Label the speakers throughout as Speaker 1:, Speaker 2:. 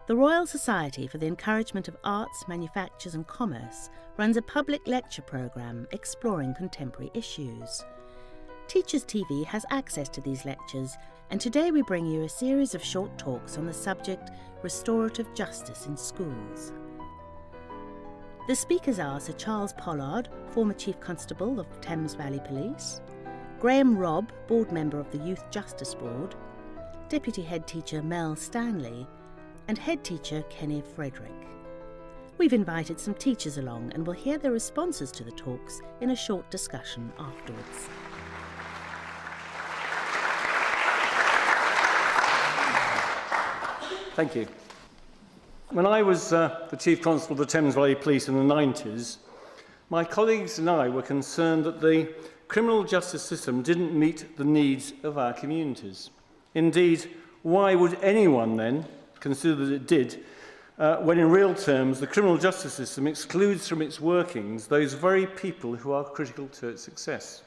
Speaker 1: The Royal Society for the Encouragement of Arts, Manufactures and Commerce runs a public lecture programme exploring contemporary issues. Teachers TV has access to these lectures, and today we bring you a series of short talks on the subject Restorative Justice in Schools. The speakers are Sir Charles Pollard, former Chief Constable of Thames Valley Police, Graham Robb, Board Member of the Youth Justice Board, Deputy Head Teacher Mel Stanley, and Head Teacher Kenny Frederick. We've invited some teachers along and we'll hear their responses to the talks in a short discussion afterwards.
Speaker 2: Thank you. When I was the Chief Constable of the Thames Valley Police in the 90s, my colleagues and I were concerned that the criminal justice system didn't meet the needs of our communities. Indeed, why would anyone then consider that it did, when in real terms the criminal justice system excludes from its workings those very people who are critical to its success?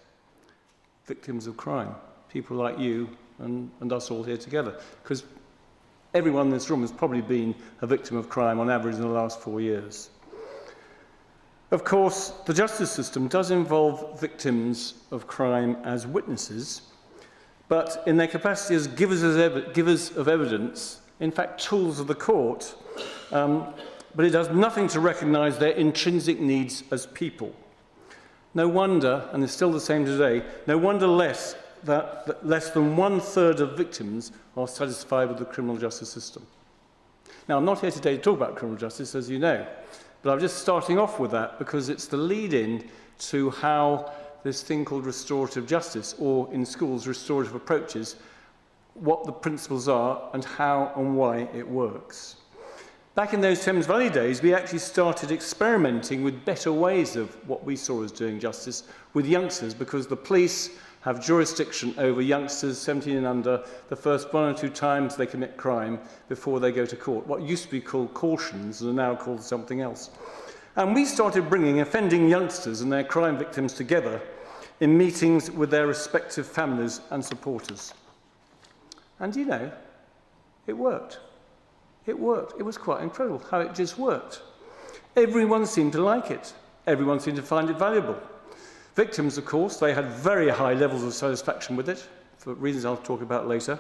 Speaker 2: Victims of crime, people like you and us all here together, because everyone in this room has probably been a victim of crime on average in the last 4 years. Of course, the justice system does involve victims of crime as witnesses, but in their capacity as givers of evidence, in fact, tools of the court, but it does nothing to recognise their intrinsic needs as people. No wonder, and it's still the same today, no wonder less than 1/3 of victims are satisfied with the criminal justice system. Now, I'm not here today to talk about criminal justice, as you know, but I'm just starting off with that because it's the lead-in to how this thing called restorative justice, or in schools, restorative approaches, what the principles are and how and why it works. Back in those Thames Valley days, we actually started experimenting with better ways of what we saw as doing justice with youngsters, because the police have jurisdiction over youngsters 17 and under the first 1 or 2 times they commit crime before they go to court. What used to be called cautions are now called something else. And we started bringing offending youngsters and their crime victims together in meetings with their respective families and supporters. And you know, it worked. It worked. It was quite incredible how it just worked. Everyone seemed to like it. Everyone seemed to find it valuable. Victims, of course, they had very high levels of satisfaction with it, for reasons I'll talk about later.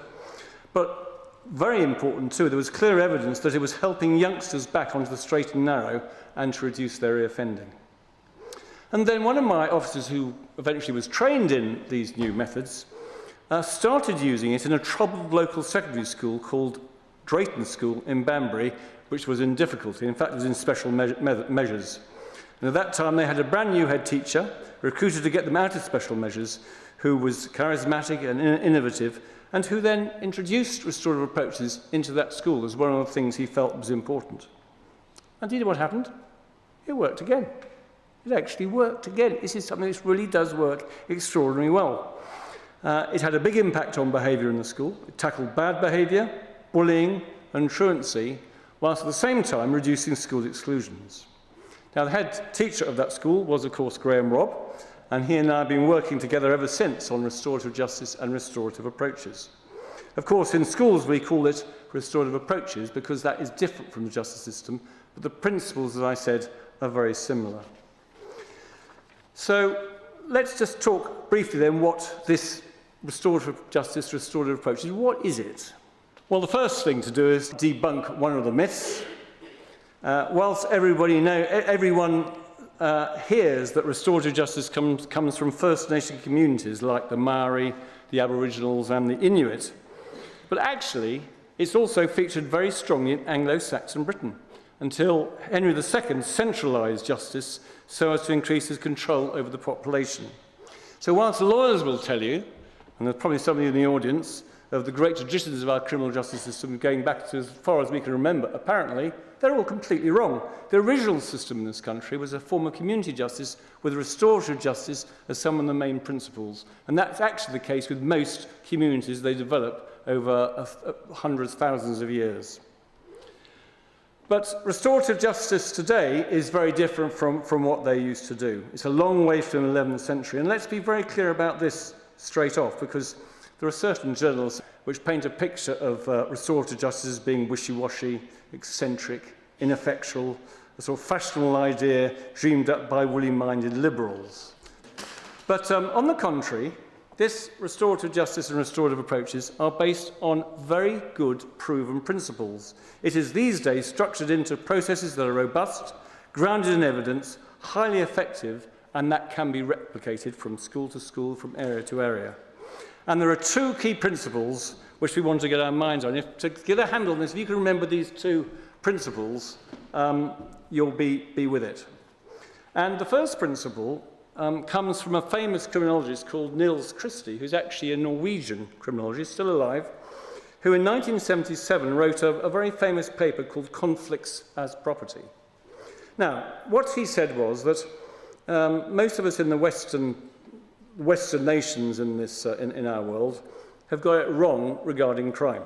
Speaker 2: But very important too, there was clear evidence that it was helping youngsters back onto the straight and narrow and to reduce their reoffending. And then one of my officers, who eventually was trained in these new methods, started using it in a troubled local secondary school called Drayton School in Banbury, which was in difficulty. In fact, it was in special measures. And at that time, they had a brand new head teacher, recruited to get them out of special measures, who was charismatic and innovative, and who then introduced restorative approaches into that school as one of the things he felt was important. And do you know what happened? It worked again. It actually worked again. This is something that really does work extraordinarily well. It had a big impact on behaviour in the school. It tackled bad behaviour, bullying and truancy, whilst at the same time reducing school exclusions. Now, the head teacher of that school was, of course, Graham Robb, and he and I have been working together ever since on restorative justice and restorative approaches. Of course, in schools we call it restorative approaches because that is different from the justice system, but the principles, as I said, are very similar. So let's just talk briefly then what this restorative justice, restorative approach is. What is it? Well, the first thing to do is debunk one of the myths. Whilst everyone hears that restorative justice comes from First Nation communities like the Maori, the Aboriginals and the Inuit, but actually it's also featured very strongly in Anglo-Saxon Britain until Henry II centralised justice so as to increase his control over the population. So whilst the lawyers will tell you, and there's probably somebody in the audience, of the great traditions of our criminal justice system going back to as far as we can remember, apparently they're all completely wrong. The original system in this country was a form of community justice with restorative justice as some of the main principles. And that's actually the case with most communities they develop over hundreds, thousands of years. But restorative justice today is very different from what they used to do. It's a long way from the 11th century. And let's be very clear about this straight off, because there are certain journals which paint a picture of restorative justice as being wishy-washy, eccentric, ineffectual, a sort of fashionable idea dreamed up by woolly-minded liberals. But on the contrary, this restorative justice and restorative approaches are based on very good proven principles. It is these days structured into processes that are robust, grounded in evidence, highly effective, and that can be replicated from school to school, from area to area. And there are two key principles which we want to get our minds on. To get a handle on this, if you can remember these two principles, you'll be with it. And the first principle comes from a famous criminologist called Niels Christie, who's actually a Norwegian criminologist, still alive, who in 1977 wrote a very famous paper called Conflicts as Property. Now, what he said was that most of us in the Western nations in our world have got it wrong regarding crime.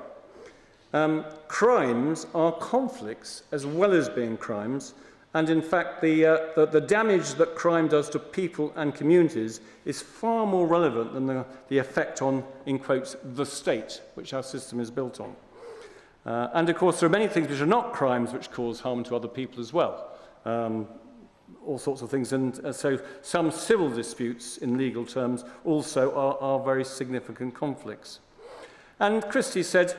Speaker 2: Crimes are conflicts as well as being crimes, and in fact the damage that crime does to people and communities is far more relevant than the effect on, in quotes, the state, which our system is built on. And of course there are many things which are not crimes which cause harm to other people as well. All sorts of things, and so some civil disputes in legal terms also are very significant conflicts. And Christie said,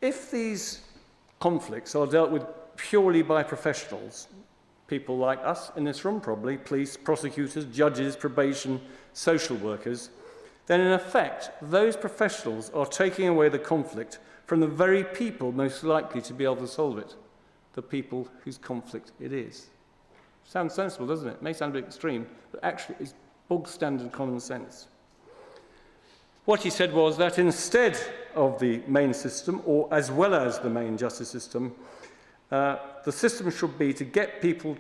Speaker 2: if these conflicts are dealt with purely by professionals, people like us in this room probably, police, prosecutors, judges, probation, social workers, then in effect those professionals are taking away the conflict from the very people most likely to be able to solve it, the people whose conflict it is. Sounds sensible, doesn't it? It may sound a bit extreme, but actually it's bog standard common sense. What he said was that instead of the main system, or as well as the main justice system, the system should be to get people,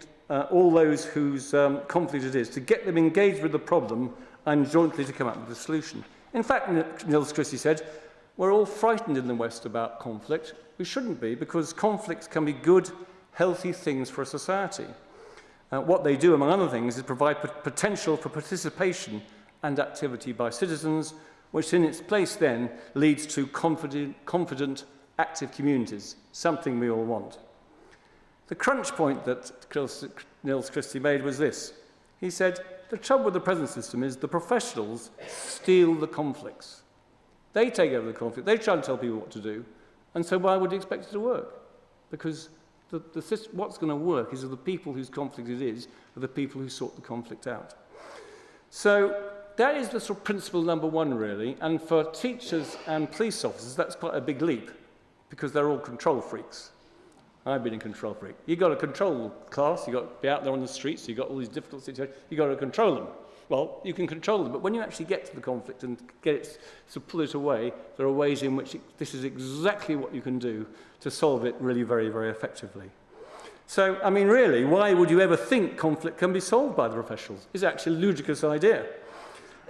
Speaker 2: all those whose conflict it is, to get them engaged with the problem and jointly to come up with a solution. In fact, Niels Christie said, we're all frightened in the West about conflict. We shouldn't be, because conflicts can be good, healthy things for a society. What they do, among other things, is provide potential for participation and activity by citizens, which in its place then leads to confident, active communities, something we all want. The crunch point that Niels Christie made was this. He said, the trouble with the present system is the professionals steal the conflicts. They take over the conflict, they try and tell people what to do, and so why would you expect it to work? Because the system, what's going to work is the people whose conflict it is, are the people who sort the conflict out. So that is the sort of principle number one, really, and for teachers and police officers, that's quite a big leap, because they're all control freaks. I've been a control freak. You've got to control class, you've got to be out there on the streets, you've got all these difficult situations, you've got to control them. Well, you can control them, but when you actually get to the conflict and get it to pull it away, there are ways in which this is exactly what you can do to solve it really very, very effectively. So, I mean, really, why would you ever think conflict can be solved by the professionals? It's actually a ludicrous idea.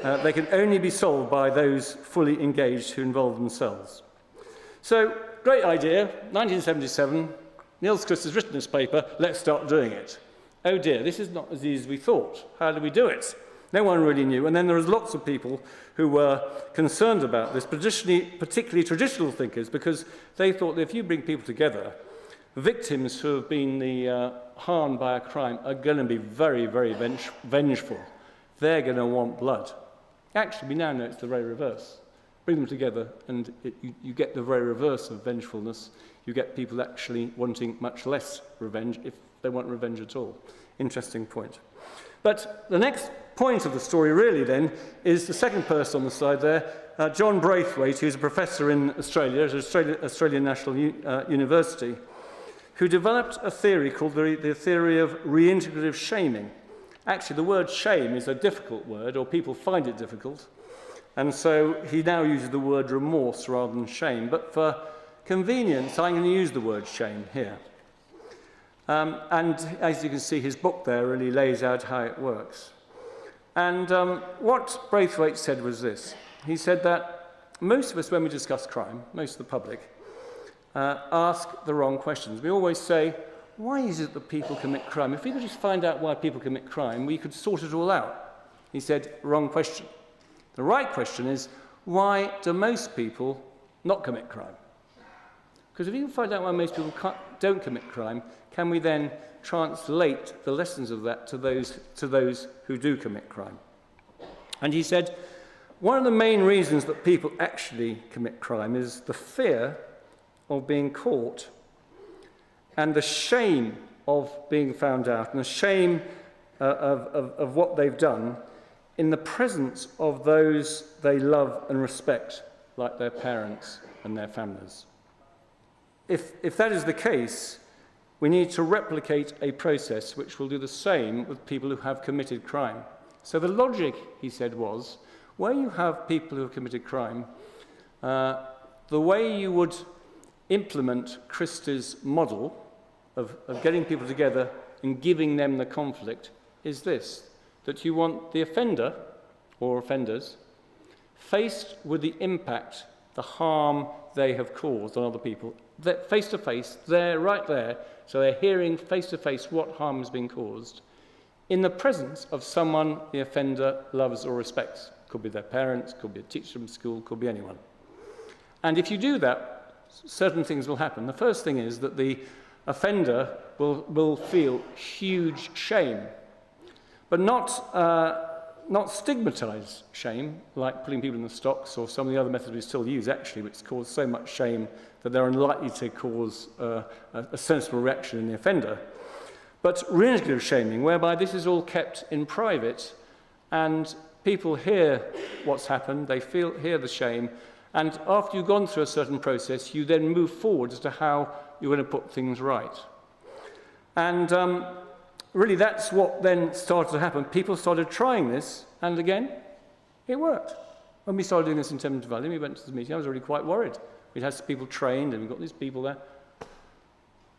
Speaker 2: They can only be solved by those fully engaged who involve themselves. So, great idea, 1977, Niels Christie has written this paper, let's start doing it. Oh dear, this is not as easy as we thought. How do we do it? No one really knew. And then there was lots of people who were concerned about this, particularly traditional thinkers, because they thought that if you bring people together, victims who have been harmed by a crime are going to be very, very vengeful. They're going to want blood. Actually, we now know it's the very reverse. Bring them together and you get the very reverse of vengefulness. You get people actually wanting much less revenge, if they want revenge at all. Interesting point. But the next point of the story really then is the second person on the slide there, John Braithwaite, who's a professor in Australia at Australian National University, who developed a theory called the theory of reintegrative shaming. Actually, the word shame is a difficult word, or people find it difficult, and so he now uses the word remorse rather than shame. But for convenience, I'm going to use the word shame here. And as you can see, his book there really lays out how it works. And what Braithwaite said was this. He said that most of us, when we discuss crime, most of the public, ask the wrong questions. We always say, why is it that people commit crime? If we could just find out why people commit crime, we could sort it all out. He said, wrong question. The right question is, why do most people not commit crime? Because if you can find out why most people don't commit crime, can we then translate the lessons of that to those who do commit crime? And he said, one of the main reasons that people actually commit crime is the fear of being caught and the shame of being found out and the shame of what they've done in the presence of those they love and respect, like their parents and their families. If that is the case, we need to replicate a process which will do the same with people who have committed crime. So the logic, he said, was, where you have people who have committed crime, the way you would implement Christie's model of getting people together and giving them the conflict is this, that you want the offender, or offenders, faced with the impact, the harm they have caused on other people, face to face, they're right there, so they're hearing face to face what harm has been caused, in the presence of someone the offender loves or respects. Could be their parents, could be a teacher from school, could be anyone. And if you do that, certain things will happen. The first thing is that the offender will feel huge shame, but not stigmatized shame, like putting people in the stocks or some of the other methods we still use, actually, which cause so much shame that they're unlikely to cause a sensible reaction in the offender. But reintegrative shaming, whereby this is all kept in private and people hear what's happened, they hear the shame, and after you've gone through a certain process, you then move forward as to how you're going to put things right. And really that's what then started to happen. People started trying this, and again, it worked. When we started doing this in Thames Valley, we went to this meeting, I was really quite worried. We'd had people trained, and we've got these people there.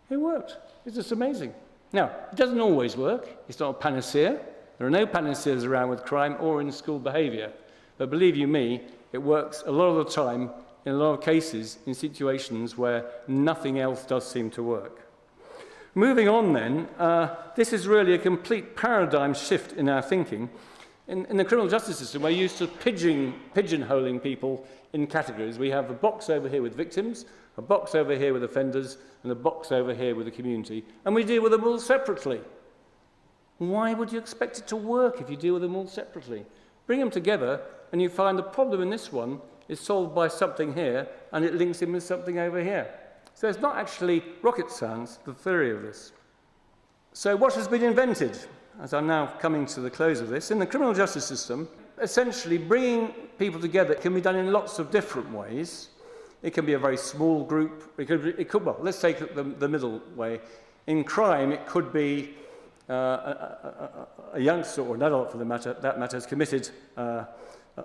Speaker 2: It worked. It's just amazing. Now, it doesn't always work. It's not a panacea. There are no panaceas around with crime or in school behaviour. But believe you me, it works a lot of the time, in a lot of cases, in situations where nothing else does seem to work. Moving on then, this is really a complete paradigm shift in our thinking. In the criminal justice system, we're used to pigeonholing people in categories. We have a box over here with victims, a box over here with offenders, and a box over here with the community, and we deal with them all separately. Why would you expect it to work if you deal with them all separately? Bring them together, and you find the problem in this one is solved by something here, and it links in with something over here. So it's not actually rocket science, the theory of this. So what has been invented, as I'm now coming to the close of this, in the criminal justice system, essentially bringing people together can be done in lots of different ways. It can be a very small group. Well, let's take the middle way. In crime, it could be a youngster or an adult, for that matter, has committed a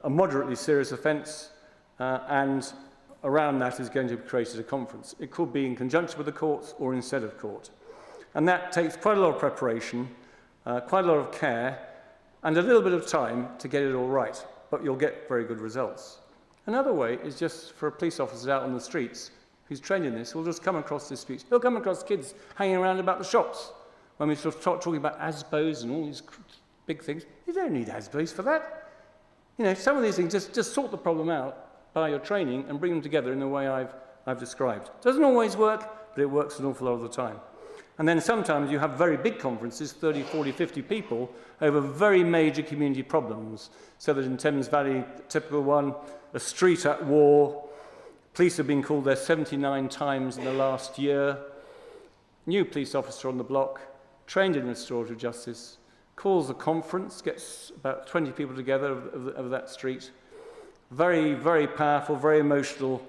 Speaker 2: moderately serious offence, and around that is going to be created a conference. It could be in conjunction with the courts or instead of court. And that takes quite a lot of preparation, quite a lot of care, and a little bit of time to get it all right, but you'll get very good results. Another way is just for a police officer out on the streets who's trained in this, will just come across the streets. He'll come across kids hanging around about the shops. When we sort of start talking about ASBOs and all these big things, you don't need ASBOs for that. You know, some of these things, just sort the problem out by your training and bring them together in the way I've described. Doesn't always work, but it works an awful lot of the time. And then sometimes you have very big conferences, 30, 40, 50 people, over very major community problems. So that in Thames Valley, typical one, a street at war, police have been called there 79 times in the last year, new police officer on the block, trained in restorative justice, calls a conference, gets about 20 people together of that street. Very, very powerful, very emotional,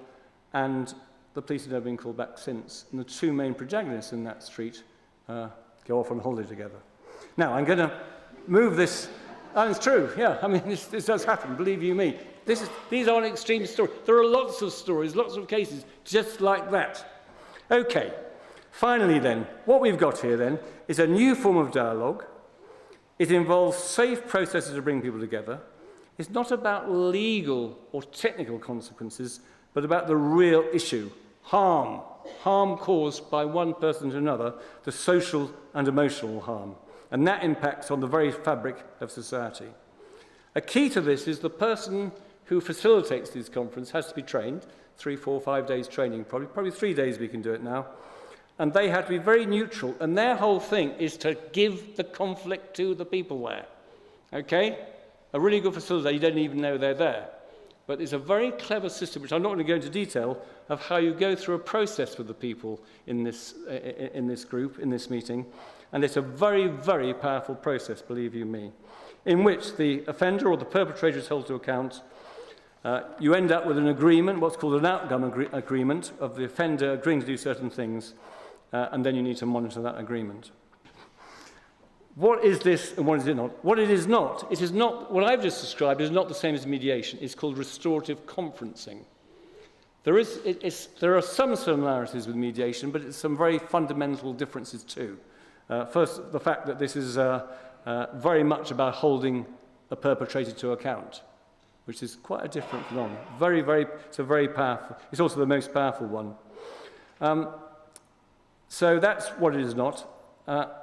Speaker 2: and the police have never been called back since. And the two main protagonists in that street go off on holiday together. Now, I'm going to move this, and it's true, yeah, I mean, this does happen, believe you me. These aren't extreme stories. There are lots of stories, lots of cases just like that. Okay, finally then, what we've got here then is a new form of dialogue. It involves safe processes to bring people together. It's not about legal or technical consequences, but about the real issue, harm caused by one person to another, the social and emotional harm. And that impacts on the very fabric of society. A key to this is the person who facilitates these conferences has to be trained, 3, 4, 5 days training, probably 3 days we can do it now. And they have to be very neutral, and their whole thing is to give the conflict to the people there. Okay? A really good facilitator, you don't even know they're there. But it's a very clever system, which I'm not going to go into detail, of how you go through a process with the people in this group, in this meeting. And it's a very, very powerful process, believe you me, in which the offender or the perpetrator is held to account. You end up with an agreement, what's called an outcome agreement, of the offender agreeing to do certain things, and then you need to monitor that agreement. What is this and what is it not? What it is not, what I've just described is not the same as mediation. It's called restorative conferencing. There are some similarities with mediation, but it's some very fundamental differences too. First, the fact that this is very much about holding a perpetrator to account, which is quite a different phenomenon. It's a very powerful, it's also the most powerful one. So that's what it is not.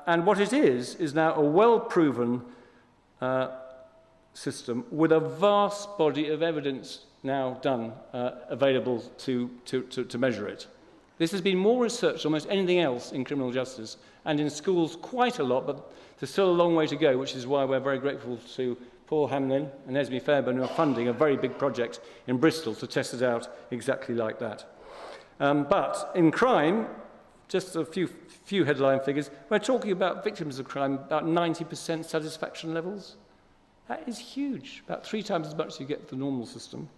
Speaker 2: And what it is now a well-proven system with a vast body of evidence now done available to measure it. This has been more researched than almost anything else in criminal justice and in schools quite a lot, but there's still a long way to go, which is why we're very grateful to Paul Hamlin and Esme Fairbairn, who are funding a very big project in Bristol to test it out exactly like that. But in crime, just a few headline figures, we're talking about victims of crime, about 90% satisfaction levels. That is huge, about 3 times as much as you get with the normal system.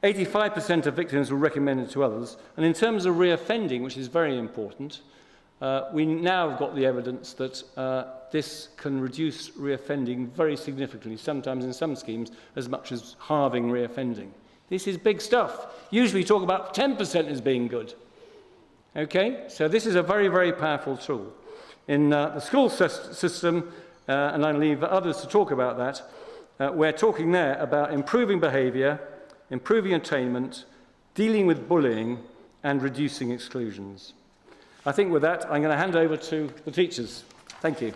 Speaker 2: 85% of victims were recommended to others. And in terms of reoffending, which is very important, we now have got the evidence that this can reduce reoffending very significantly, sometimes in some schemes as much as halving reoffending. This is big stuff. Usually we talk about 10% as being good. Okay, so this is a very, very powerful tool. In the school system, and I'll leave others to talk about that, we're talking there about improving behaviour, improving attainment, dealing with bullying, and reducing exclusions. I think with that, I'm going to hand over to the teachers. Thank you.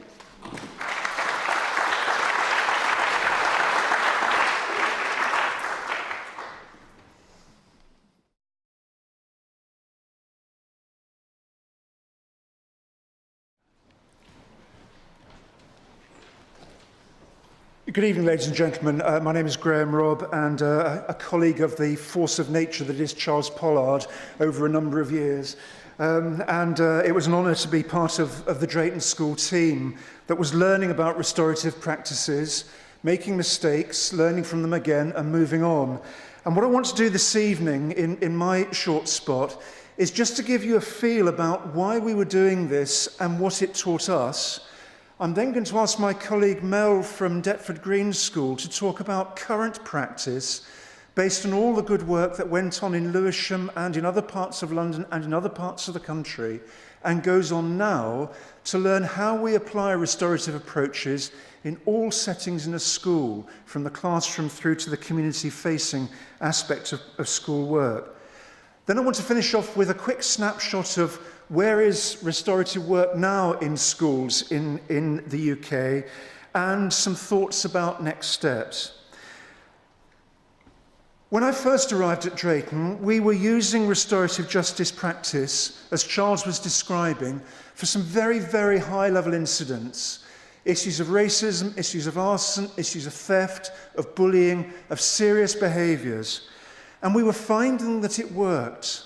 Speaker 3: Good evening, ladies and gentlemen. My name is Graham Robb, and a colleague of the force of nature that is Charles Pollard over a number of years. It was an honour to be part of the Drayton School team that was learning about restorative practices, making mistakes, learning from them again, and moving on. And what I want to do this evening in my short spot is just to give you a feel about why we were doing this and what it taught us. I'm then going to ask my colleague Mel from Deptford Green School to talk about current practice based on all the good work that went on in Lewisham and in other parts of London and in other parts of the country and goes on now to learn how we apply restorative approaches in all settings in a school, from the classroom through to the community-facing aspect of school work. Then I want to finish off with a quick snapshot of where is restorative work now in schools in the UK, and some thoughts about next steps. When I first arrived at Drayton, we were using restorative justice practice, as Charles was describing, for some very, very high-level incidents. Issues of racism, issues of arson, issues of theft, of bullying, of serious behaviours. And we were finding that it worked.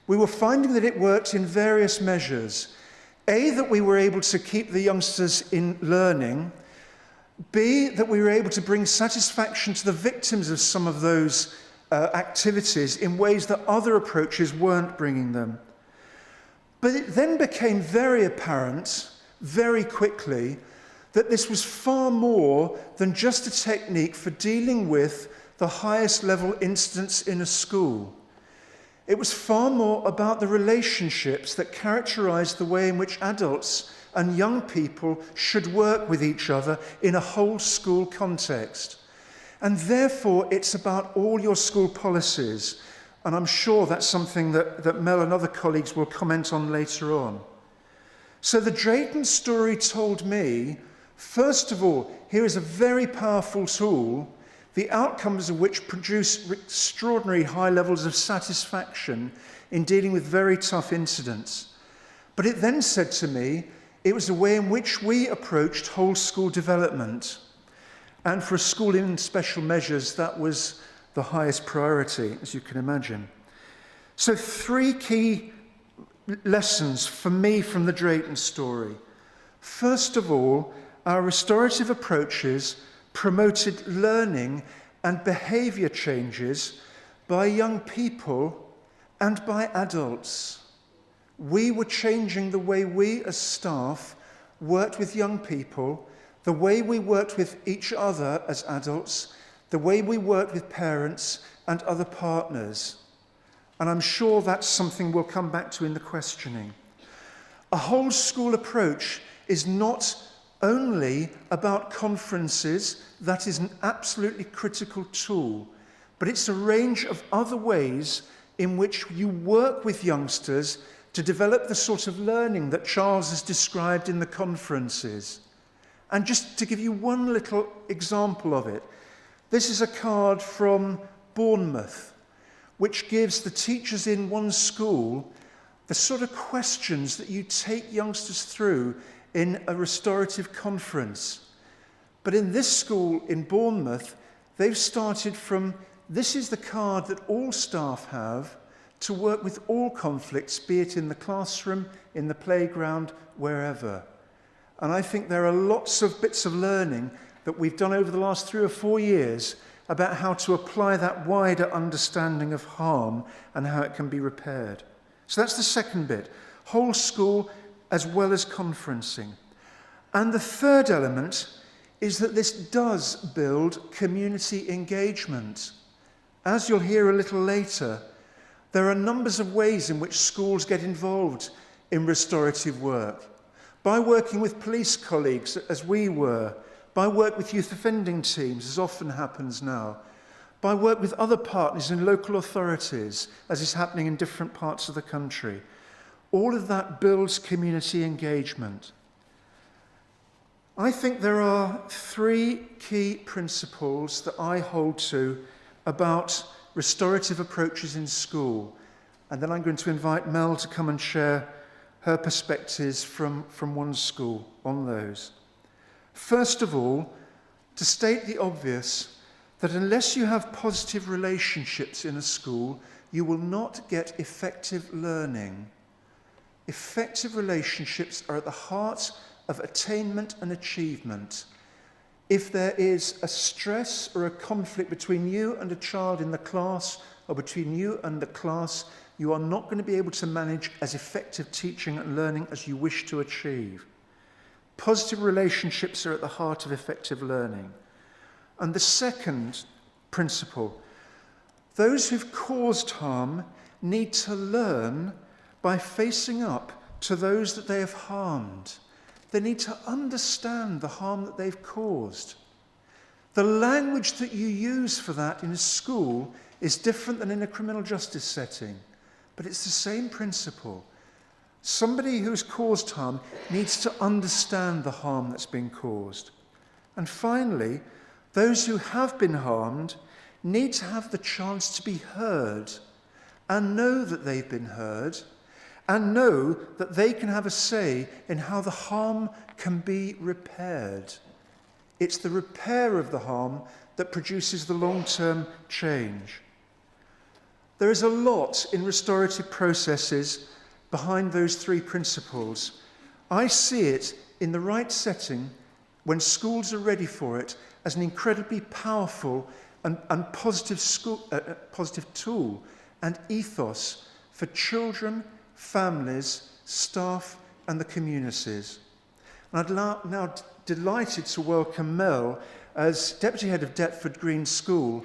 Speaker 3: We were finding that it worked in various measures. A, that we were able to keep the youngsters in learning. B, that we were able to bring satisfaction to the victims of some of those activities in ways that other approaches weren't bringing them. But it then became very apparent, very quickly, that this was far more than just a technique for dealing with the highest level incidents in a school. It was far more about the relationships that characterise the way in which adults and young people should work with each other in a whole school context. And therefore, it's about all your school policies. And I'm sure that's something that Mel and other colleagues will comment on later on. So the Drayton story told me, first of all, here is a very powerful tool the outcomes of which produce extraordinary high levels of satisfaction in dealing with very tough incidents. But it then said to me, it was the way in which we approached whole school development. And for a school in special measures, that was the highest priority, as you can imagine. So 3 key lessons for me from the Drayton story. First of all, our restorative approaches promoted learning and behaviour changes by young people and by adults. We were changing the way we as staff worked with young people, the way we worked with each other as adults, the way we worked with parents and other partners. And I'm sure that's something we'll come back to in the questioning. A whole school approach is not only about conferences, that is an absolutely critical tool, but it's a range of other ways in which you work with youngsters to develop the sort of learning that Charles has described in the conferences. And just to give you one little example of it, this is a card from Bournemouth, which gives the teachers in one school the sort of questions that you take youngsters through in a restorative conference. But in this school in Bournemouth, they've started from, this is the card that all staff have to work with all conflicts, be it in the classroom, in the playground, wherever. And I think there are lots of bits of learning that we've done over the last 3 or 4 years about how to apply that wider understanding of harm and how it can be repaired. So that's the second bit, whole school as well as conferencing. And the third element is that this does build community engagement. As you'll hear a little later, there are numbers of ways in which schools get involved in restorative work. By working with police colleagues, as we were, by work with youth offending teams, as often happens now, by work with other partners in local authorities, as is happening in different parts of the country. All of that builds community engagement. I think there are 3 key principles that I hold to about restorative approaches in school. And then I'm going to invite Mel to come and share her perspectives from one school on those. First of all, to state the obvious, that unless you have positive relationships in a school, you will not get effective learning. Effective relationships are at the heart of attainment and achievement. If there is a stress or a conflict between you and a child in the class, or between you and the class, you are not going to be able to manage as effective teaching and learning as you wish to achieve. Positive relationships are at the heart of effective learning. And the second principle, those who've caused harm need to learn by facing up to those that they have harmed. They need to understand the harm that they've caused. The language that you use for that in a school is different than in a criminal justice setting, but it's the same principle. Somebody who's caused harm needs to understand the harm that's been caused. And finally, those who have been harmed need to have the chance to be heard and know that they've been heard and know that they can have a say in how the harm can be repaired. It's the repair of the harm that produces the long-term change. There is a lot in restorative processes behind those 3 principles. I see it in the right setting, when schools are ready for it, as an incredibly powerful and positive tool and ethos for children, families, staff and the communities. And I'm now delighted to welcome Mel as Deputy Head of Deptford Green School,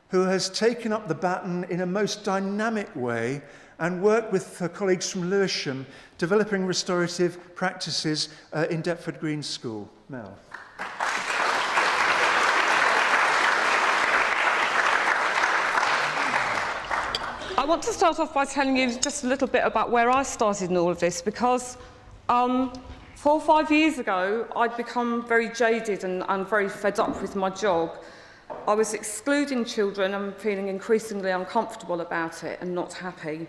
Speaker 3: who has taken up the baton in a most dynamic way and worked with her colleagues from Lewisham, developing restorative practices in Deptford Green School. Mel.
Speaker 4: I want to start off by telling you just a little bit about where I started in all of this, because 4 or 5 years ago, I'd become very jaded and very fed up with my job. I was excluding children and feeling increasingly uncomfortable about it and not happy.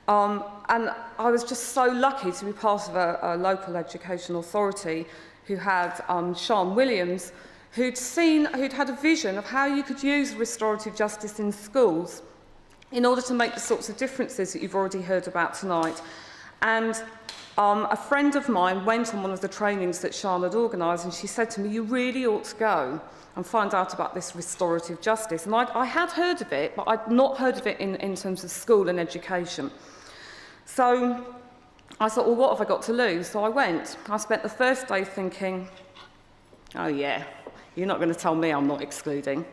Speaker 4: And I was just so lucky to be part of a local education authority who had Sian Williams, who'd had a vision of how you could use restorative justice in schools in order to make the sorts of differences that you've already heard about tonight. And a friend of mine went on one of the trainings that Sian had organised, and she said to me, you really ought to go and find out about this restorative justice. And I had heard of it, but I'd not heard of it in terms of school and education. So I thought, well, what have I got to lose? So I went. I spent the first day thinking, oh yeah, you're not going to tell me I'm not excluding.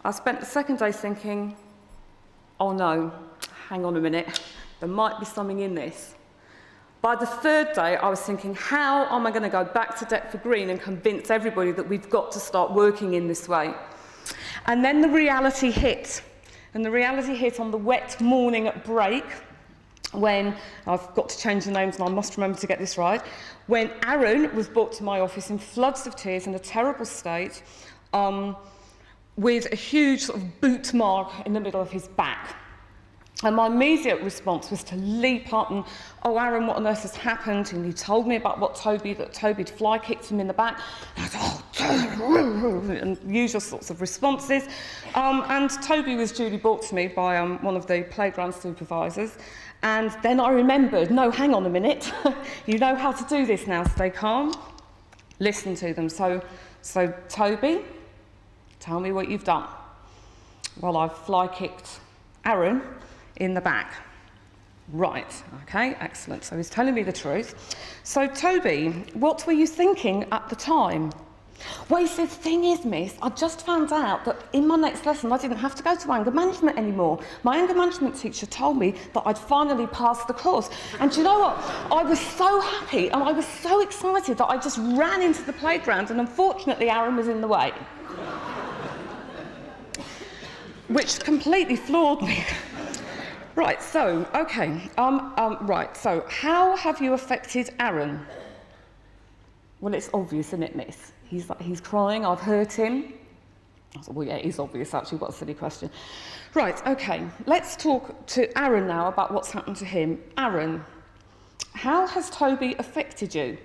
Speaker 4: I spent the second day thinking, oh no, hang on a minute, there might be something in this. By the third day, I was thinking, how am I going to go back to Deptford Green and convince everybody that we've got to start working in this way? And then the reality hit. And the reality hit on the wet morning at break, when, I've got to change the names and I must remember to get this right, when Aaron was brought to my office in floods of tears in a terrible state, with a huge sort of boot mark in the middle of his back. And my immediate response was to leap up and, oh, Aaron, what on earth has happened? And he told me about what that Toby'd fly kicked him in the back. And I thought, oh, and usual sorts of responses. And Toby was duly brought to me by one of the playground supervisors. And then I remembered, no, hang on a minute. You know how to do this now, stay calm. Listen to them. So Toby, tell me what you've done. Well, I've fly kicked Aaron in the back. Right, okay, excellent. So he's telling me the truth. So Toby, what were you thinking at the time? Well, he said, the thing is, miss, I just found out that in my next lesson I didn't have to go to anger management anymore. My anger management teacher told me that I'd finally passed the course. And do you know what? I was so happy and I was so excited that I just ran into the playground, and unfortunately Aaron was in the way. Which completely floored me. Right, so, okay, right, so how have you affected Aaron? Well, it's obvious, isn't it, miss? He's crying, I've hurt him. I thought, well, yeah, it is obvious, actually, what a silly question. Right, okay, let's talk to Aaron now about what's happened to him. Aaron, how has Toby affected you?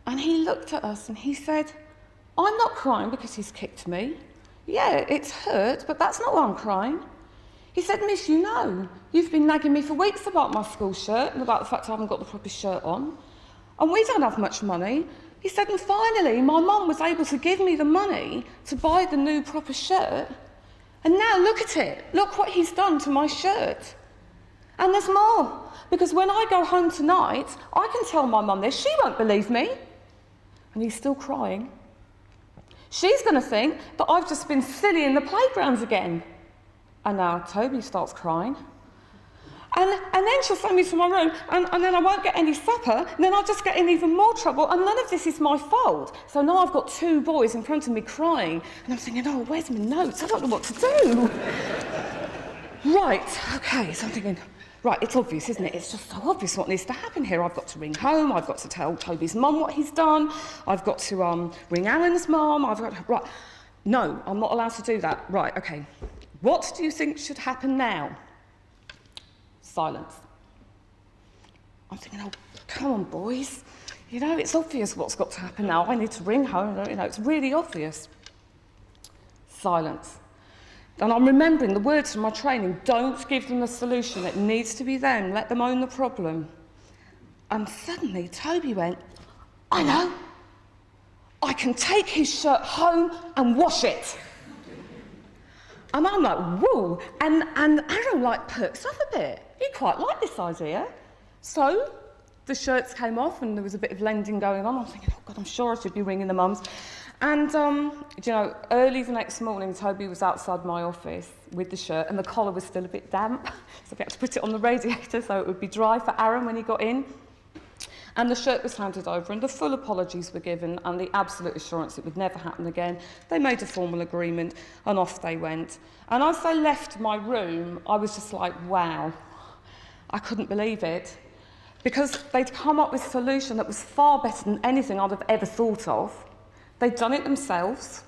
Speaker 4: And he looked at us and he said, I'm not crying because he's kicked me. Yeah, it's hurt, but that's not why I'm crying. He said, miss, you know, you've been nagging me for weeks about my school shirt and about the fact I haven't got the proper shirt on. And we don't have much money. He said, and finally, my mum was able to give me the money to buy the new proper shirt. And now look at it. Look what he's done to my shirt. And there's more. Because when I go home tonight, I can tell my mum this. She won't believe me. And he's still crying. She's going to think that I've just been silly in the playgrounds again. And now Toby starts crying. And then she'll send me to my room, and then I won't get any supper, and then I'll just get in even more trouble, and none of this is my fault. So now I've got two boys in front of me crying, and I'm thinking, oh, where's my notes? I don't know what to do. Right, okay, so I'm thinking, right, it's obvious, isn't it? It's just so obvious what needs to happen here. I've got to ring home, I've got to tell Toby's mum what he's done, I've got to ring Aaron's mum, right. No, I'm not allowed to do that. Right, okay. What do you think should happen now? Silence. I'm thinking, oh, come on, boys. You know, it's obvious what's got to happen now. I need to ring home. You know, it's really obvious. Silence. And I'm remembering the words from my training, don't give them a solution. It needs to be them. Let them own the problem. And suddenly, Toby went, I know. I can take his shirt home and wash it. And I'm like, whoa. And Aaron, like, perks up a bit. He quite liked this idea. So the shirts came off and there was a bit of lending going on. I'm thinking, oh, God, I'm sure I should be ringing the mums. And, you know, early the next morning, Toby was outside my office with the shirt and the collar was still a bit damp. So we had to put it on the radiator so it would be dry for Aaron when he got in. And the shirt was handed over and the full apologies were given and the absolute assurance it would never happen again. They made a formal agreement and off they went. And as they left my room, I was just like, wow, I couldn't believe it. Because they'd come up with a solution that was far better than anything I'd have ever thought of. They'd done it themselves.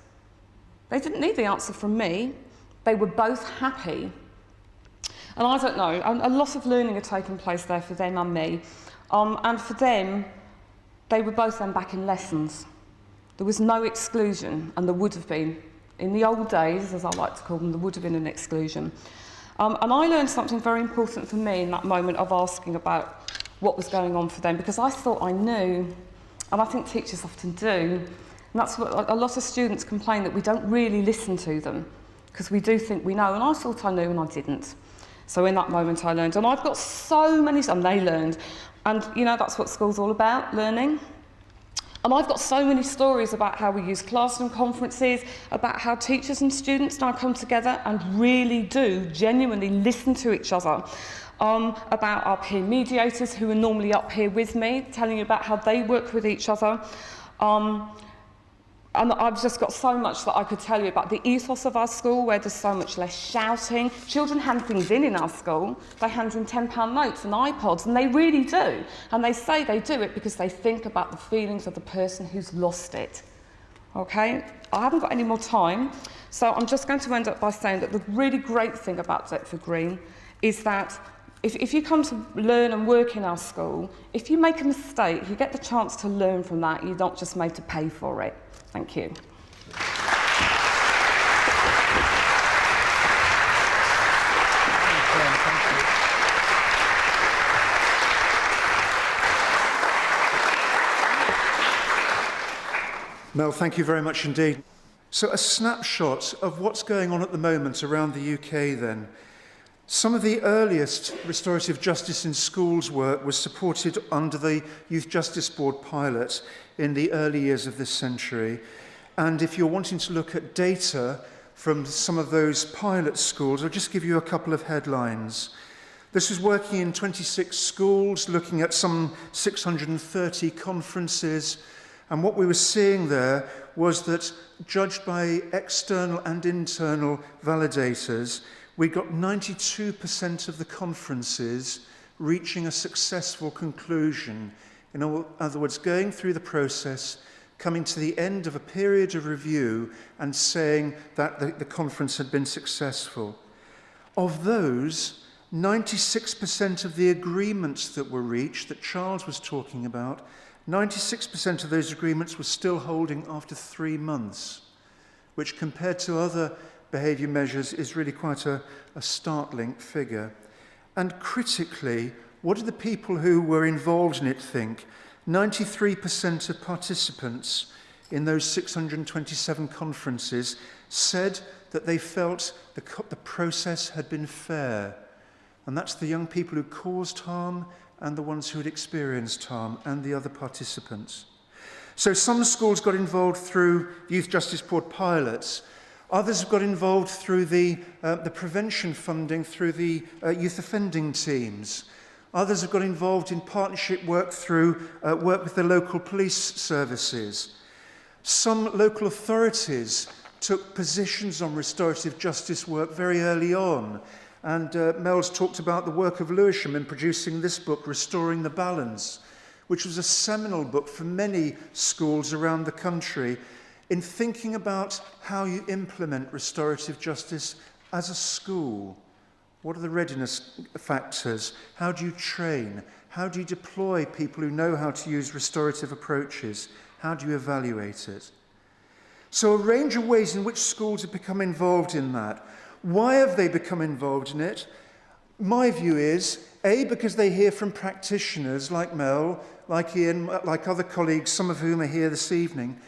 Speaker 4: They didn't need the answer from me. They were both happy. And I don't know, a lot of learning had taken place there for them and me. And for them, they were both then back in lessons. There was no exclusion, and there would have been. In the old days, as I like to call them, there would have been an exclusion. And I learned something very important for me in that moment of asking about what was going on for them, because I thought I knew, and I think teachers often do. And that's what a lot of students complain, that we don't really listen to them, because we do think we know, and I thought I knew and I didn't. So in that moment I learned, and I've got so many, and they learned, and you know, that's what school's all about, learning. And I've got so many stories about how we use classroom conferences, about how teachers and students now come together and really do genuinely listen to each other. About our peer mediators who are normally up here with me, telling you about how they work with each other. And I've just got so much that I could tell you about the ethos of our school, where there's so much less shouting. Children hand things in our school. They hand in £10 notes and iPods, and they really do. And they say they do it because they think about the feelings of the person who's lost it. Okay? I haven't got any more time, so I'm just going to end up by saying that the really great thing about Deptford Green is that if you come to learn and work in our school, if you make a mistake, you get the chance to learn from that. You're not just made to pay for it. Thank you.
Speaker 3: Mel, thank you very much indeed. So a snapshot of what's going on at the moment around the UK then. Some of the earliest restorative justice in schools work was supported under the Youth Justice Board pilot in the early years of this century. And if you're wanting to look at data from some of those pilot schools, I'll just give you a couple of headlines. This is working in 26 schools, looking at some 630 conferences. And what we were seeing there was that, judged by external and internal validators, we got 92% of the conferences reaching a successful conclusion. In other words, going through the process, coming to the end of a period of review and saying that the conference had been successful. Of those, 96% of the agreements that were reached, that Charles was talking about, 96% of those agreements were still holding after 3 months, which compared to other behaviour measures is really quite a startling figure. And critically, what did the people who were involved in it think? 93% of participants in those 627 conferences said that they felt the process had been fair. And that's the young people who caused harm and the ones who had experienced harm and the other participants. So some schools got involved through Youth Justice Board pilots. Others have got involved through the prevention funding through the youth offending teams. Others have got involved in partnership work through work with the local police services. Some local authorities took positions on restorative justice work very early on. And Mel's talked about the work of Lewisham in producing this book, Restoring the Balance, which was a seminal book for many schools around the country in thinking about how you implement restorative justice as a school. What are the readiness factors? How do you train? How do you deploy people who know how to use restorative approaches? How do you evaluate it? So a range of ways in which schools have become involved in that. Why have they become involved in it? My view is, A, because they hear from practitioners like Mel, like Ian, like other colleagues, some of whom are here this evening.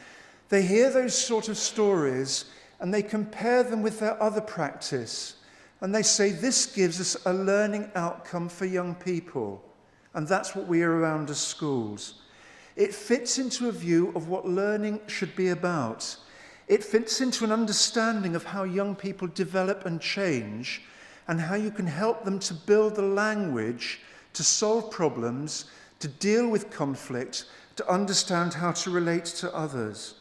Speaker 3: They hear those sort of stories and they compare them with their other practice. And they say, this gives us a learning outcome for young people. And that's what we are around as schools. It fits into a view of what learning should be about. It fits into an understanding of how young people develop and change, and how you can help them to build the language to solve problems, to deal with conflict, to understand how to relate to others.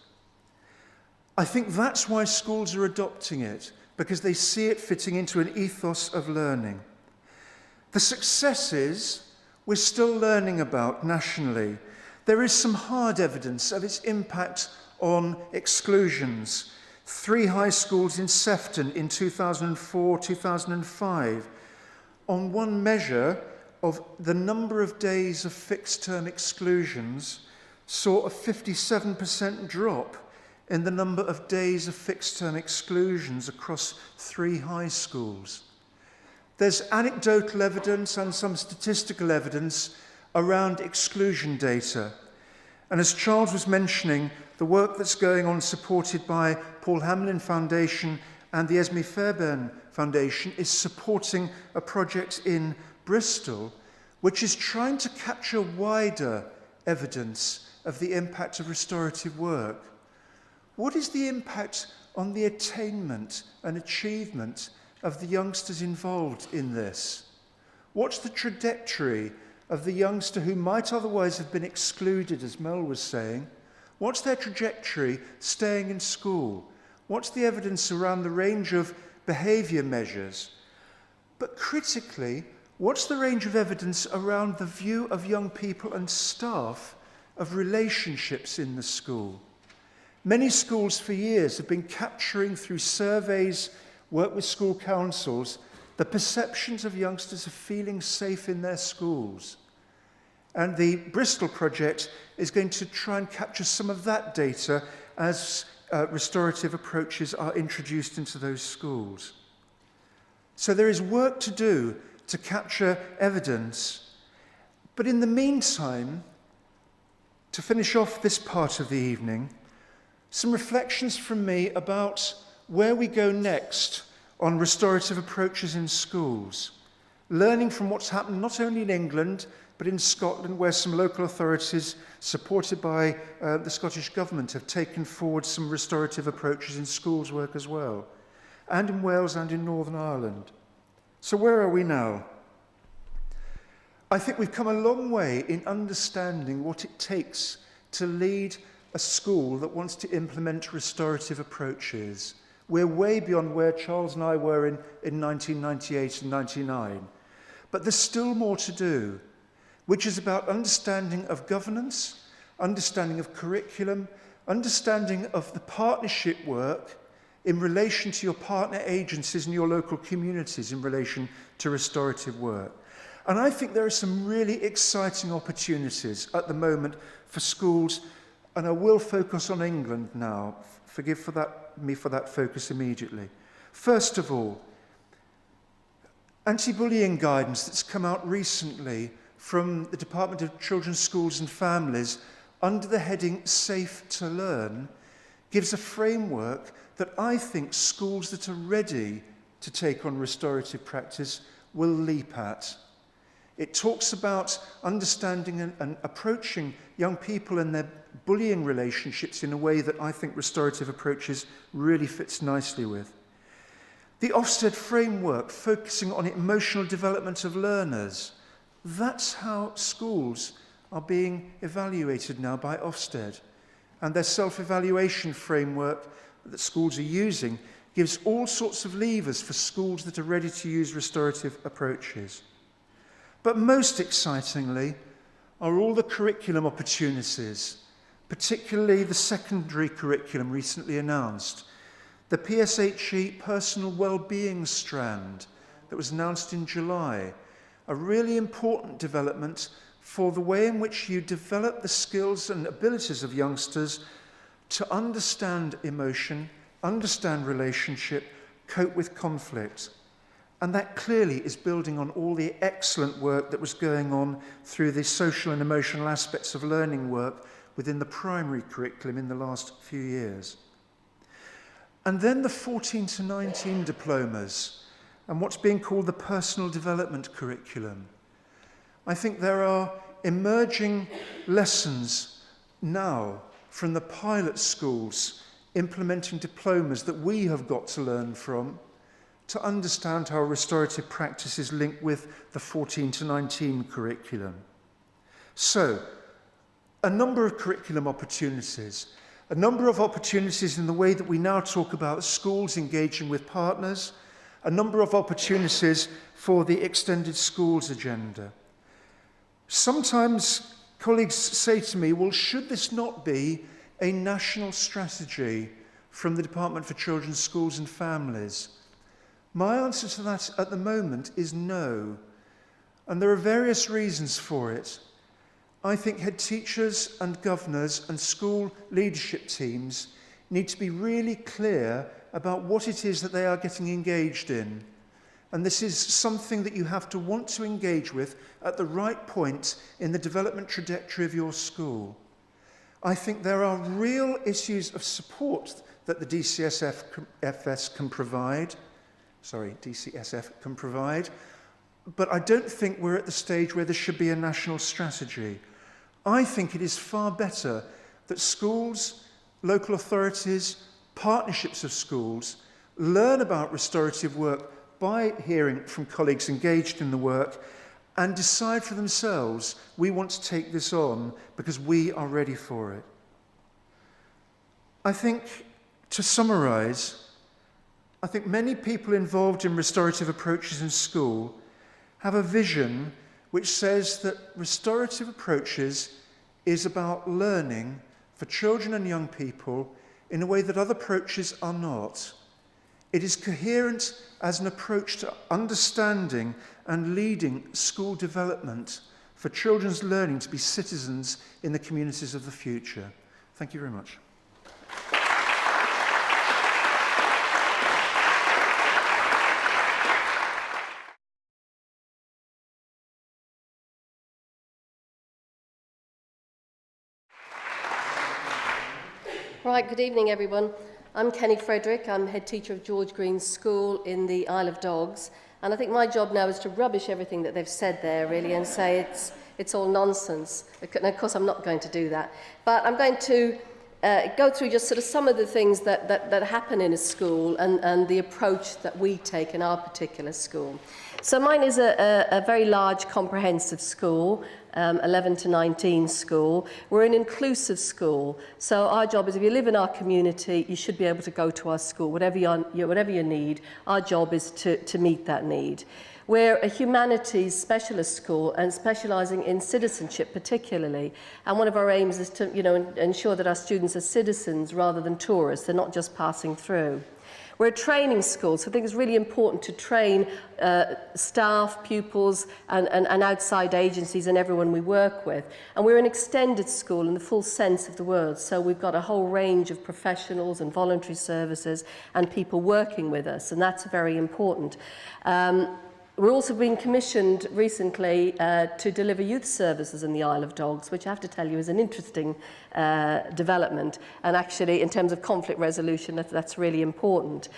Speaker 3: I think that's why schools are adopting it, because they see it fitting into an ethos of learning. The successes we're still learning about nationally. There is some hard evidence of its impact on exclusions. 3 high schools in Sefton in 2004-2005, on one measure of the number of days of fixed-term exclusions, saw a 57% drop in the number of days of fixed-term exclusions across 3 high schools. There's anecdotal evidence and some statistical evidence around exclusion data. And as Charles was mentioning, the work that's going on, supported by Paul Hamlin Foundation and the Esme Fairbairn Foundation, is supporting a project in Bristol which is trying to capture wider evidence of the impact of restorative work. What is the impact on the attainment and achievement of the youngsters involved in this? What's the trajectory of the youngster who might otherwise have been excluded, as Mel was saying? What's their trajectory staying in school? What's the evidence around the range of behaviour measures? But critically, what's the range of evidence around the view of young people and staff of relationships in the school? Many schools for years have been capturing through surveys, work with school councils, the perceptions of youngsters of feeling safe in their schools. And the Bristol project is going to try and capture some of that data as restorative approaches are introduced into those schools. So there is work to do to capture evidence. But in the meantime, to finish off this part of the evening, some reflections from me about where we go next on restorative approaches in schools, learning from what's happened not only in England, but in Scotland, where some local authorities, supported by the Scottish Government, have taken forward some restorative approaches in schools work as well, and in Wales and in Northern Ireland. So where are we now? I think we've come a long way in understanding what it takes to lead a school that wants to implement restorative approaches. We're way beyond where Charles and I were in 1998 and 99. But there's still more to do, which is about understanding of governance, understanding of curriculum, understanding of the partnership work in relation to your partner agencies and your local communities in relation to restorative work. And I think there are some really exciting opportunities at the moment for schools, and I will focus on England now. Forgive me for that focus immediately. First of all, anti-bullying guidance that's come out recently from the Department of Children's Schools and Families under the heading Safe to Learn gives a framework that I think schools that are ready to take on restorative practice will leap at. It talks about understanding and approaching young people and their bullying relationships in a way that I think restorative approaches really fits nicely with. The Ofsted framework, focusing on emotional development of learners. That's how schools are being evaluated now by Ofsted. And their self-evaluation framework that schools are using gives all sorts of levers for schools that are ready to use restorative approaches. But most excitingly are all the curriculum opportunities, particularly the secondary curriculum recently announced. The PSHE Personal Wellbeing strand that was announced in July, a really important development for the way in which you develop the skills and abilities of youngsters to understand emotion, understand relationship, cope with conflict. And that clearly is building on all the excellent work that was going on through the social and emotional aspects of learning work within the primary curriculum in the last few years. And then the 14 to 19 diplomas and what's being called the personal development curriculum. I think there are emerging lessons now from the pilot schools implementing diplomas that we have got to learn from to understand how restorative practice is linked with the 14 to 19 curriculum. So, a number of curriculum opportunities, a number of opportunities in the way that we now talk about schools engaging with partners, a number of opportunities for the extended schools agenda. Sometimes colleagues say to me, well, should this not be a national strategy from the Department for Children, Schools and Families? My answer to that at the moment is no. And there are various reasons for it. I think head teachers and governors and school leadership teams need to be really clear about what it is that they are getting engaged in. And this is something that you have to want to engage with at the right point in the development trajectory of your school. I think there are real issues of support that the DCSF can provide, but I don't think we're at the stage where there should be a national strategy. I think it is far better that schools, local authorities, partnerships of schools learn about restorative work by hearing from colleagues engaged in the work and decide for themselves, we want to take this on because we are ready for it. I think, to summarise, I think many people involved in restorative approaches in school have a vision which says that restorative approaches is about learning for children and young people in a way that other approaches are not. It is coherent as an approach to understanding and leading school development for children's learning to be citizens in the communities of the future. Thank you very much.
Speaker 5: Right, good evening everyone. I'm Kenny Frederick. I'm head teacher of George Green's School in the Isle of Dogs, and I think my job now is to rubbish everything that they've said there really and say it's all nonsense. And of course I'm not going to do that, but I'm going to go through just sort of some of the things that happen in a school and the approach that we take in our particular school. So mine is a very large comprehensive school, 11 to 19 school. We're an inclusive school, so our job is if you live in our community, you should be able to go to our school, whatever you need. Our job is to meet that need. We're a humanities specialist school and specialising in citizenship particularly. And one of our aims is to ensure that our students are citizens rather than tourists. They're not just passing through. We're a training school, so I think it's really important to train staff, pupils, and outside agencies and everyone we work with. And we're an extended school in the full sense of the word, so we've got a whole range of professionals and voluntary services and people working with us, and that's very important. We're also being commissioned recently to deliver youth services in the Isle of Dogs, which I have to tell you is an interesting development. And actually, in terms of conflict resolution, that's really important.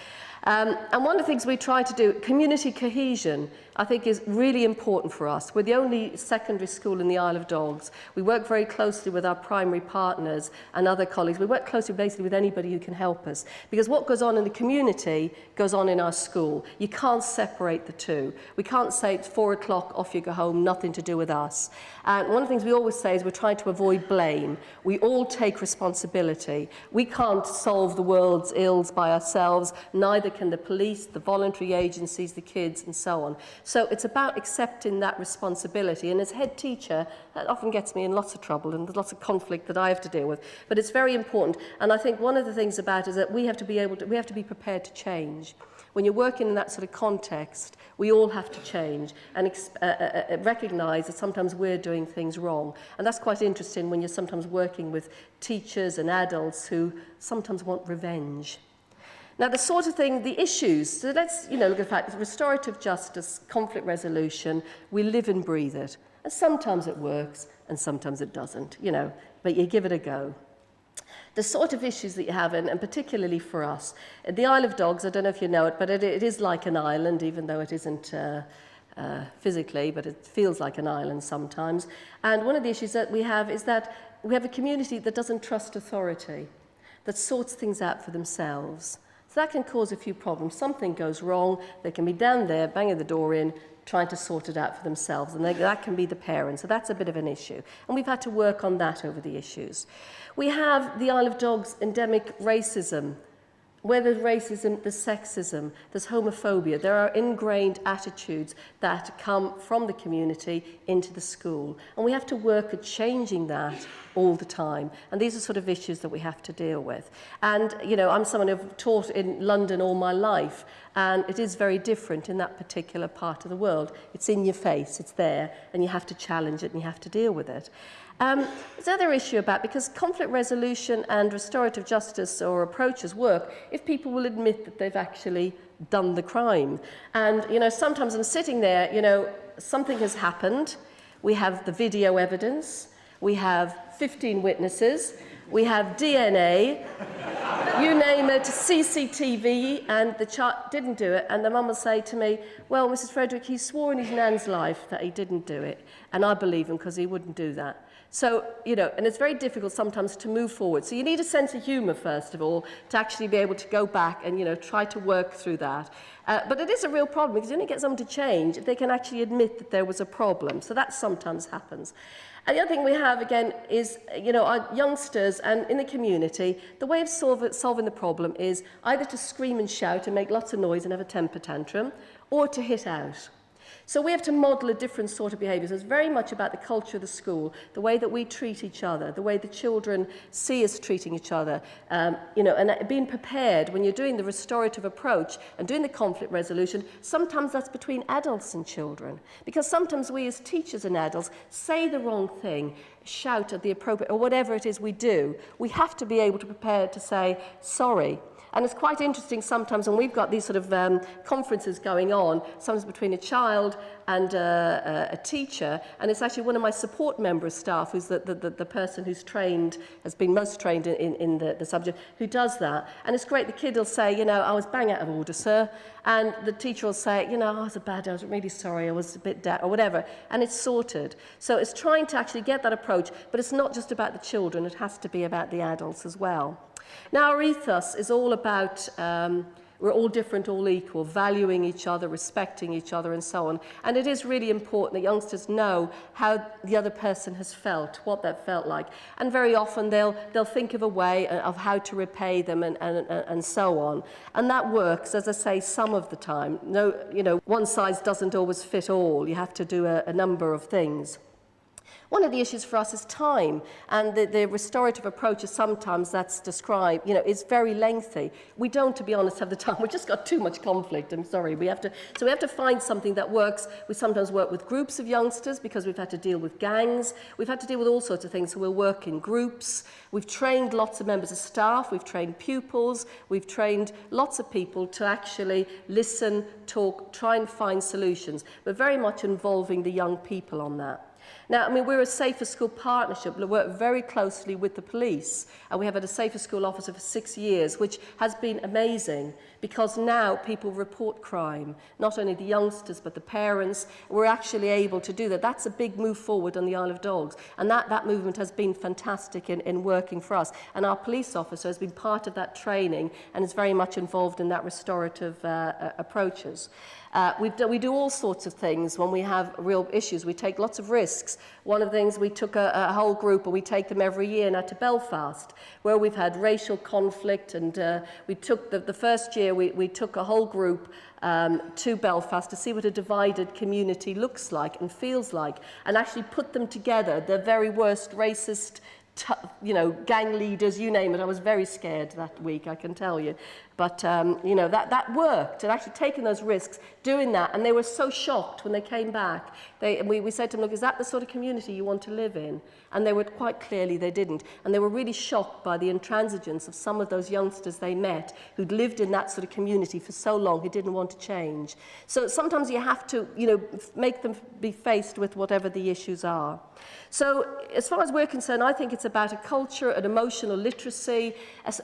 Speaker 5: And one of the things we try to do, community cohesion, I think is really important for us. We're the only secondary school in the Isle of Dogs. We work very closely with our primary partners and other colleagues. We work closely basically with anybody who can help us. Because what goes on in the community goes on in our school. You can't separate the two. We can't say it's 4 o'clock, off you go home, nothing to do with us. And one of the things we always say is we're trying to avoid blame. We all take responsibility. We can't solve the world's ills by ourselves, neither can the police, the voluntary agencies, the kids, and so on. So it's about accepting that responsibility. And as head teacher, that often gets me in lots of trouble and there's lots of conflict that I have to deal with. But it's very important. And I think one of the things about it is that we have to be prepared to change. When you're working in that sort of context, we all have to change and recognise that sometimes we're doing things wrong. And that's quite interesting when you're sometimes working with teachers and adults who sometimes want revenge. Now, the sort of thing, the issues, so let's look at the fact that restorative justice, conflict resolution, we live and breathe it. And sometimes it works and sometimes it doesn't, but you give it a go. The sort of issues that you have, and particularly for us, the Isle of Dogs, I don't know if you know it, but it is like an island, even though it isn't physically, but it feels like an island sometimes. And one of the issues that we have is that we have a community that doesn't trust authority, that sorts things out for themselves. So that can cause a few problems. Something goes wrong, they can be down there, banging the door in, trying to sort it out for themselves, and that can be the parents. So that's a bit of an issue. And we've had to work on that over the issues. We have the Isle of Dogs endemic racism where there's racism, there's sexism, there's homophobia. There are ingrained attitudes that come from the community into the school. And we have to work at changing that all the time. And these are sort of issues that we have to deal with. And, you know, I'm someone who've taught in London all my life, and it is very different in that particular part of the world. It's in your face, it's there, and you have to challenge it and you have to deal with it. There's another issue about, because conflict resolution and restorative justice or approaches work if people will admit that they've actually done the crime. And, you know, sometimes I'm sitting there, you know, something has happened, we have the video evidence, we have 15 witnesses, we have DNA, you name it, CCTV, and the child didn't do it, and the mum will say to me, well, Mrs. Frederick, he swore in his nan's life that he didn't do it, and I believe him because he wouldn't do that. So, you know, and it's very difficult sometimes to move forward. So you need a sense of humour, first of all, to actually be able to go back and, you know, try to work through that. But it is a real problem, because you only get someone to change if they can actually admit that there was a problem. So that sometimes happens. And the other thing we have, again, is, you know, our youngsters and in the community, the way of solving the problem is either to scream and shout and make lots of noise and have a temper tantrum, or to hit out. So we have to model a different sort of behaviour. So it's very much about the culture of the school, the way that we treat each other, the way the children see us treating each other, you know, and being prepared when you're doing the restorative approach and doing the conflict resolution. Sometimes that's between adults and children, because sometimes we as teachers and adults say the wrong thing, shout at the appropriate, or whatever it is we do. We have to be able to prepare to say sorry. And it's quite interesting sometimes when we've got these sort of conferences going on, sometimes between a child and a teacher, and it's actually one of my support member of staff, who's the person who's trained, has been most trained in the subject, who does that. And it's great, the kid will say, you know, I was bang out of order, sir. And the teacher will say, you know, I was a bad day, I was really sorry, I was a bit down, or whatever. And it's sorted. So it's trying to actually get that approach, but it's not just about the children, it has to be about the adults as well. Now, our ethos is all about we're all different, all equal, valuing each other, respecting each other, and so on. And it is really important that youngsters know how the other person has felt, what that felt like. And very often they'll think of a way of how to repay them and so on. And that works, as I say, some of the time. No, you know, one size doesn't always fit all. You have to do a number of things. One of the issues for us is time, and the restorative approach is sometimes that's described, you know, is very lengthy. We don't, to be honest, have the time. We've just got too much conflict, I'm sorry. We have to find something that works. We sometimes work with groups of youngsters because we've had to deal with gangs. We've had to deal with all sorts of things, so we'll work in groups. We've trained lots of members of staff, we've trained pupils, we've trained lots of people to actually listen, talk, try and find solutions. We're very much involving the young people on that. Now, I mean, we're a Safer School partnership. We work very closely with the police, and we have had a Safer School officer for 6 years, which has been amazing, because now people report crime, not only the youngsters, but the parents. We're actually able to do that. That's a big move forward on the Isle of Dogs, and that movement has been fantastic in working for us. And our police officer has been part of that training and is very much involved in that restorative approaches. We do all sorts of things when we have real issues. We take lots of risks. One of the things, we took a whole group, and we take them every year now to Belfast, where we've had racial conflict, and we took the first year we took a whole group to Belfast to see what a divided community looks like and feels like, and actually put them together, the very worst racist, you know, gang leaders, you name it. I was very scared that week, I can tell you. But, you know, that worked, and actually taking those risks, doing that, and they were so shocked when they came back. We said to them, look, is that the sort of community you want to live in? And they were quite clearly they didn't. And they were really shocked by the intransigence of some of those youngsters they met who'd lived in that sort of community for so long, who didn't want to change. So sometimes you have to, you know, make them be faced with whatever the issues are. So as far as we're concerned, I think it's about a culture, an emotional literacy,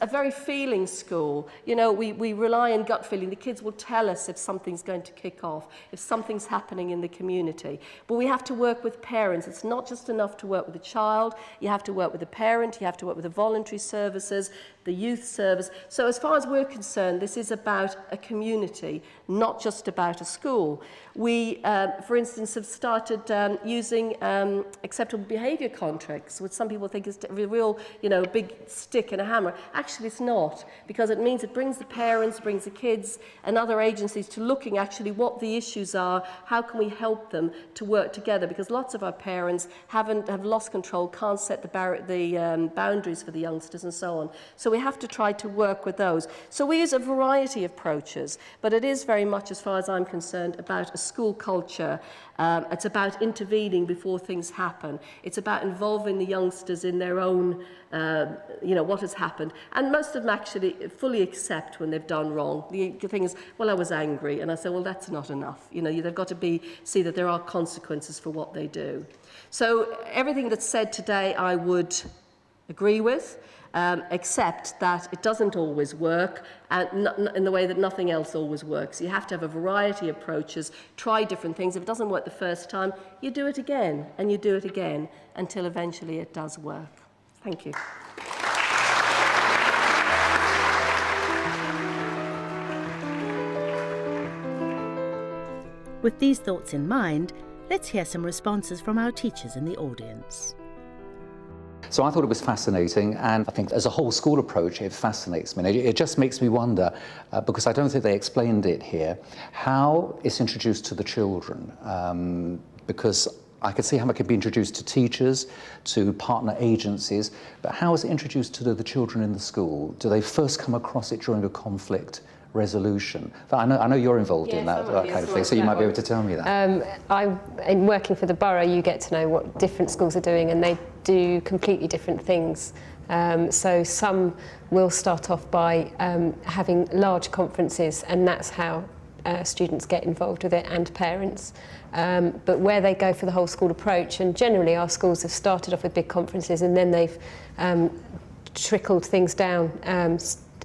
Speaker 5: a very feeling school. You know, we rely on gut feeling. The kids will tell us if something's going to kick off, if something's happening in the community. But we have to work with parents. It's not just enough to work with the child. You have to work with the parent. You have to work with the voluntary services, the youth service. So as far as we're concerned, this is about a community, not just about a school. We, for instance, have started using acceptable behaviour contracts, which some people think is a real, you know, big stick and a hammer. Actually, it's not, because it means it brings brings the parents, brings the kids and other agencies to looking actually what the issues are, how can we help them to work together, because lots of our parents have lost control, can't set the boundaries for the youngsters and so on. So we have to try to work with those. So we use a variety of approaches, but it is very much, as far as I'm concerned, about a school culture. It's about intervening before things happen. It's about involving the youngsters in their own, what has happened. And most of them actually fully accept when they've done wrong. The thing is, well, I was angry. And I say, well, that's not enough. They've got to see that there are consequences for what they do. So everything that's said today, I would agree with. Except that it doesn't always work, and in the way that nothing else always works. You have to have a variety of approaches, try different things. If it doesn't work the first time, you do it again, and you do it again, until eventually it does work. Thank you.
Speaker 1: With these thoughts in mind, let's hear some responses from our teachers in the audience.
Speaker 6: So I thought it was fascinating, and I think as a whole school approach, it fascinates me. It just makes me wonder, because I don't think they explained it here, how it's introduced to the children. Because I could see how it could be introduced to teachers, to partner agencies, but how is it introduced to the children in the school? Do they first come across it during a conflict resolution? I know you're involved in that kind of thing, so you might be able to tell me that.
Speaker 7: In working for the borough, you get to know what different schools are doing, and they do completely different things. So some will start off by having large conferences, and that's how students get involved with it, and parents. But where they go for the whole school approach, and generally our schools have started off with big conferences, and then they've trickled things down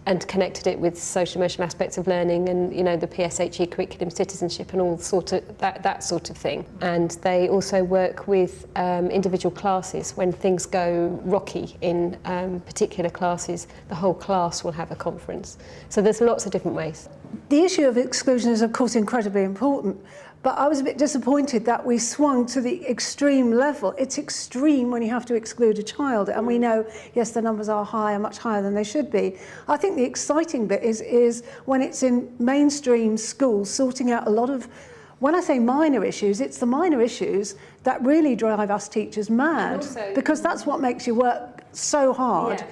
Speaker 7: and connected it with social emotional aspects of learning, and the PSHE curriculum, citizenship, and all sort of that sort of thing. And they also work with individual classes. When things go rocky in particular classes, the whole class will have a conference. So there's lots of different ways.
Speaker 8: The issue of exclusion is, of course, incredibly important. But I was a bit disappointed that we swung to the extreme level. It's extreme when you have to exclude a child. And we know, yes, the numbers are higher, much higher than they should be. I think the exciting bit is when it's in mainstream schools, sorting out a lot of, when I say minor issues, it's the minor issues that really drive us teachers mad. Also, because that's what makes you work so hard.
Speaker 7: Yeah.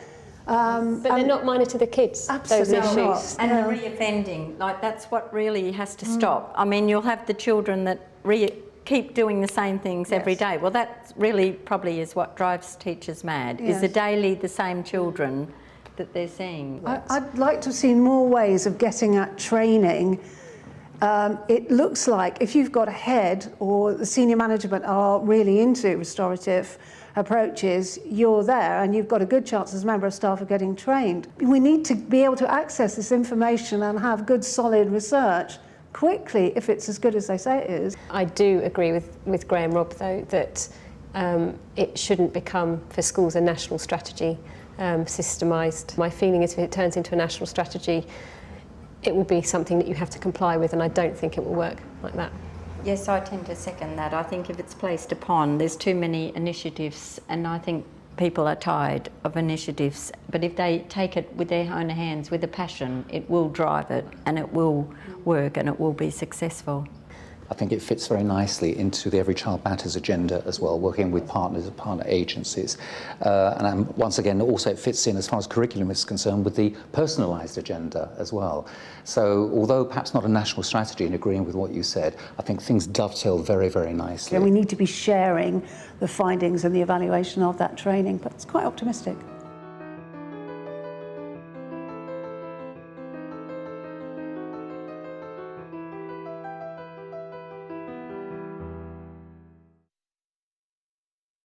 Speaker 7: But they're not minor to the kids, those issues.
Speaker 9: And the re-offending, that's what really has to stop. I mean, you'll have the children that keep doing the same things every day. Well, that really probably is what drives teachers mad, is the same children that they're seeing.
Speaker 8: I'd like to have seen more ways of getting at training. It looks like if you've got a head or the senior management are really into restorative approaches, you're there and you've got a good chance as a member of staff of getting trained. We need to be able to access this information and have good solid research quickly if it's as good as they say it is.
Speaker 7: I do agree with Graham Robb though that it shouldn't become for schools a national strategy systemised. My feeling is if it turns into a national strategy, it will be something that you have to comply with, and I don't think it will work like that.
Speaker 9: Yes, I tend to second that. I think if it's placed upon, there's too many initiatives, and I think people are tired of initiatives. But if they take it with their own hands, with a passion, it will drive it, and it will work, and it will be successful.
Speaker 6: I think it fits very nicely into the Every Child Matters agenda as well, working with partners and partner agencies. Once again, also it fits in as far as curriculum is concerned with the personalised agenda as well. So although perhaps not a national strategy, and agreeing with what you said, I think things dovetail very, very nicely.
Speaker 8: And we need to be sharing the findings and the evaluation of that training, but it's quite optimistic.